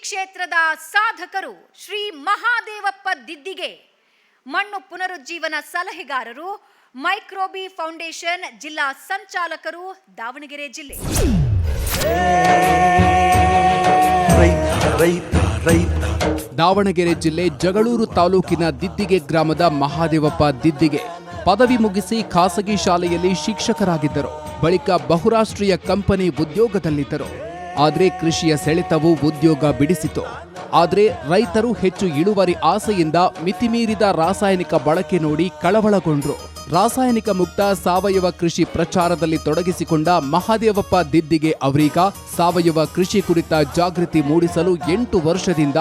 ಕ್ಷೇತ್ರದ ಸಾಧಕರು ಶ್ರೀ ಮಹಾದೇವಪ್ಪ ದಿದ್ದಿಗೆ, ಮಣ್ಣು ಪುನರುಜ್ಜೀವನ ಸಲಹೆಗಾರರು, ಮೈಕ್ರೋಬಿ ಫೌಂಡೇಶನ್ ಜಿಲ್ಲಾ ಸಂಚಾಲಕರು, ದಾವಣಗೆರೆ ಜಿಲ್ಲೆ. ದಾವಣಗೆರೆ ಜಿಲ್ಲೆ ಜಗಳೂರು ತಾಲೂಕಿನ ದಿದ್ದಿಗೆ ಗ್ರಾಮದ ಮಹಾದೇವಪ್ಪ ದಿದ್ದಿಗೆ ಪದವಿ ಮುಗಿಸಿ ಖಾಸಗಿ ಶಾಲೆಯಲ್ಲಿ ಶಿಕ್ಷಕರಾಗಿದ್ದರು. ಬಳಿಕ ಬಹುರಾಷ್ಟ್ರೀಯ ಕಂಪನಿ ಉದ್ಯೋಗದಲ್ಲಿದ್ದರು. ಆದರೆ ಕೃಷಿಯ ಸೆಳೆತವು ಉದ್ಯೋಗ ಬಿಡಿಸಿತು. ಆದರೆ ರೈತರು ಹೆಚ್ಚು ಇಳುವರಿ ಆಸೆಯಿಂದ ಮಿತಿಮೀರಿದ ರಾಸಾಯನಿಕ ಬಳಕೆ ನೋಡಿ ಕಳವಳಗೊಂಡ್ರು. ರಾಸಾಯನಿಕ ಮುಕ್ತ ಸಾವಯವ ಕೃಷಿ ಪ್ರಚಾರದಲ್ಲಿ ತೊಡಗಿಸಿಕೊಂಡ ಮಹಾದೇವಪ್ಪ ದಿದ್ದಿಗೆ ಅವರೀಗ ಸಾವಯವ ಕೃಷಿ ಕುರಿತ ಜಾಗೃತಿ ಮೂಡಿಸಲು 8 ವರ್ಷದಿಂದ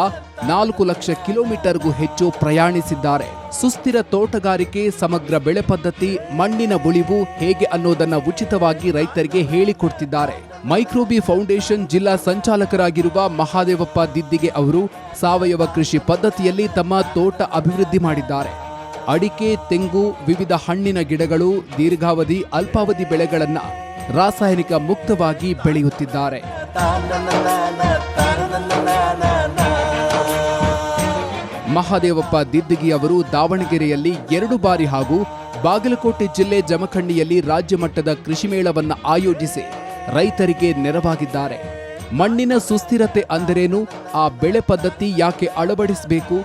4 ಲಕ್ಷ ಕಿಲೋಮೀಟರ್ಗೂ ಹೆಚ್ಚು ಪ್ರಯಾಣಿಸಿದ್ದಾರೆ. ಸುಸ್ಥಿರ ತೋಟಗಾರಿಕೆ, ಸಮಗ್ರ ಬೆಳೆ ಪದ್ಧತಿ, ಮಣ್ಣಿನ ಉಳಿವು ಹೇಗೆ ಅನ್ನೋದನ್ನ ಉಚಿತವಾಗಿ ರೈತರಿಗೆ ಹೇಳಿಕೊಡ್ತಿದ್ದಾರೆ. ಮೈಕ್ರೋಬಿ ಫೌಂಡೇಶನ್ ಜಿಲ್ಲಾ ಸಂಚಾಲಕರಾಗಿರುವ ಮಹಾದೇವಪ್ಪ ದಿದ್ದಿಗೆ ಅವರು ಸಾವಯವ ಕೃಷಿ ಪದ್ಧತಿಯಲ್ಲಿ ತಮ್ಮ ತೋಟ ಅಭಿವೃದ್ಧಿ ಮಾಡಿದ್ದಾರೆ. ಅಡಿಕೆ, ತೆಂಗು, ವಿವಿಧ ಹಣ್ಣಿನ ಗಿಡಗಳು, ದೀರ್ಘಾವಧಿ, ಅಲ್ಪಾವಧಿ ಬೆಳೆಗಳನ್ನ ರಾಸಾಯನಿಕ ಮುಕ್ತವಾಗಿ ಬೆಳೆಯುತ್ತಿದ್ದಾರೆ. ಮಹಾದೇವಪ್ಪ ದಿದ್ದಿಗೆ ಅವರು ದಾವಣಗೆರೆಯಲ್ಲಿ 2 ಬಾರಿ ಹಾಗೂ ಬಾಗಲಕೋಟೆ ಜಿಲ್ಲೆ ಜಮಖಂಡಿಯಲ್ಲಿ ರಾಜ್ಯ ಮಟ್ಟದ ಕೃಷಿ ಮೇಳವನ್ನು ಆಯೋಜಿಸಿ ರೈತರಿಗೆ ನೆರವಾಗಿದ್ದಾರೆ. ಮಣ್ಣಿನ ಸುಸ್ಥಿರತೆ ಅಂದರೇನು, ಆ ಬೆಳೆ ಪದ್ಧತಿ ಯಾಕೆ ಅಳವಡಿಸಬೇಕು,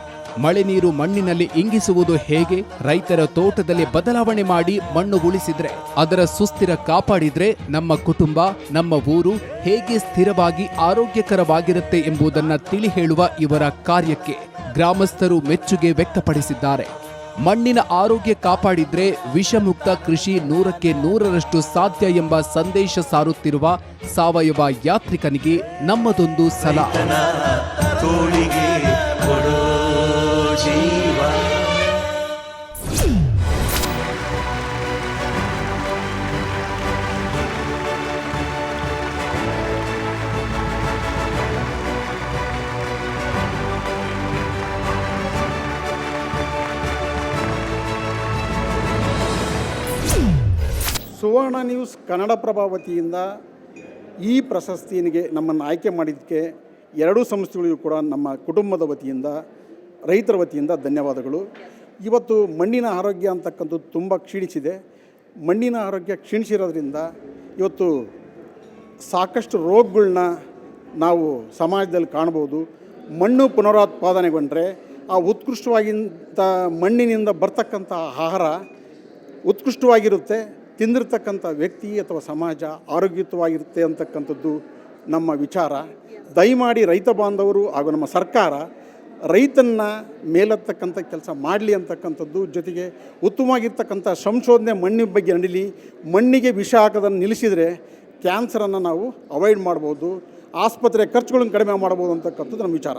ಮಳೆ ನೀರು ಮಣ್ಣಿನಲ್ಲಿ ಇಂಗಿಸುವುದು ಹೇಗೆ, ರೈತರ ತೋಟದಲ್ಲಿ ಬದಲಾವಣೆ ಮಾಡಿ ಮಣ್ಣು ಉಳಿಸಿದ್ರೆ, ಅದರ ಸುಸ್ಥಿರ ಕಾಪಾಡಿದ್ರೆ ನಮ್ಮ ಕುಟುಂಬ, ನಮ್ಮ ಊರು ಹೇಗೆ ಸ್ಥಿರವಾಗಿ ಆರೋಗ್ಯಕರವಾಗಿರುತ್ತೆ ಎಂಬುದನ್ನು ತಿಳಿ ಹೇಳುವ ಇವರ ಕಾರ್ಯಕ್ಕೆ ಗ್ರಾಮಸ್ಥರು ಮೆಚ್ಚುಗೆ ವ್ಯಕ್ತಪಡಿಸಿದ್ದಾರೆ. ಮಣ್ಣಿನ ಆರೋಗ್ಯ ಕಾಪಾಡಿದ್ರೆ ವಿಷಮುಕ್ತ ಕೃಷಿ 100ಕ್ಕೆ 100ರಷ್ಟು ಸಾಧ್ಯ ಎಂಬ ಸಂದೇಶ ಸಾರುತ್ತಿರುವ ಸಾವಯವ ಯಾತ್ರಿಕನಿಗೆ ನಮ್ಮದೊಂದು ಸಲಾಂ. ಸುವರ್ಣ ನ್ಯೂಸ್ ಕನ್ನಡಪ್ರಭ ವತಿಯಿಂದ ಈ ಪ್ರಶಸ್ತಿಗೆ ನಮ್ಮನ್ನು ಆಯ್ಕೆ ಮಾಡಿದ್ದಕ್ಕೆ 2 ಸಂಸ್ಥೆಗಳಿಗೂ ಕೂಡ ನಮ್ಮ ಕುಟುಂಬದ ವತಿಯಿಂದ, ರೈತರ ವತಿಯಿಂದ ಧನ್ಯವಾದಗಳು. ಇವತ್ತು ಮಣ್ಣಿನ ಆರೋಗ್ಯ ಅಂತಕ್ಕಂಥದ್ದು ತುಂಬ ಕ್ಷೀಣಿಸಿದೆ. ಮಣ್ಣಿನ ಆರೋಗ್ಯ ಕ್ಷೀಣಿಸಿರೋದ್ರಿಂದ ಇವತ್ತು ಸಾಕಷ್ಟು ರೋಗಗಳನ್ನ ನಾವು ಸಮಾಜದಲ್ಲಿ ಕಾಣ್ಬೋದು. ಮಣ್ಣು ಪುನರುತ್ಪಾದನೆಗೊಂಡ್ರೆ ಆ ಉತ್ಕೃಷ್ಟವಾಗಿಂಥ ಮಣ್ಣಿನಿಂದ ಬರ್ತಕ್ಕಂಥ ಆಹಾರ ಉತ್ಕೃಷ್ಟವಾಗಿರುತ್ತೆ. ತಿಂದಿರ್ತಕ್ಕಂಥ ವ್ಯಕ್ತಿ ಅಥವಾ ಸಮಾಜ ಆರೋಗ್ಯಯುತವಾಗಿರುತ್ತೆ ಅಂತಕ್ಕಂಥದ್ದು ನಮ್ಮ ವಿಚಾರ. ದಯಮಾಡಿ ರೈತ ಬಾಂಧವರು ಹಾಗೂ ನಮ್ಮ ಸರ್ಕಾರ ರೈತನ್ನ ಮೇಲೆತ್ತಕ್ಕಂಥ ಕೆಲಸ ಮಾಡಲಿ ಅಂತಕ್ಕಂಥದ್ದು, ಜೊತೆಗೆ ಉತ್ತಮವಾಗಿರ್ತಕ್ಕಂಥ ಸಂಶೋಧನೆ ಮಣ್ಣಿನ ಬಗ್ಗೆ ನಡೀಲಿ. ಮಣ್ಣಿಗೆ ವಿಷ ಹಾಕೋದನ್ನು ನಿಲ್ಲಿಸಿದರೆ ಕ್ಯಾನ್ಸರನ್ನು ನಾವು ಅವಾಯ್ಡ್ ಮಾಡ್ಬೋದು, ಆಸ್ಪತ್ರೆ ಖರ್ಚುಗಳನ್ನು ಕಡಿಮೆ ಮಾಡ್ಬೋದು ಅಂತಕ್ಕಂಥದ್ದು ನಮ್ಮ ವಿಚಾರ.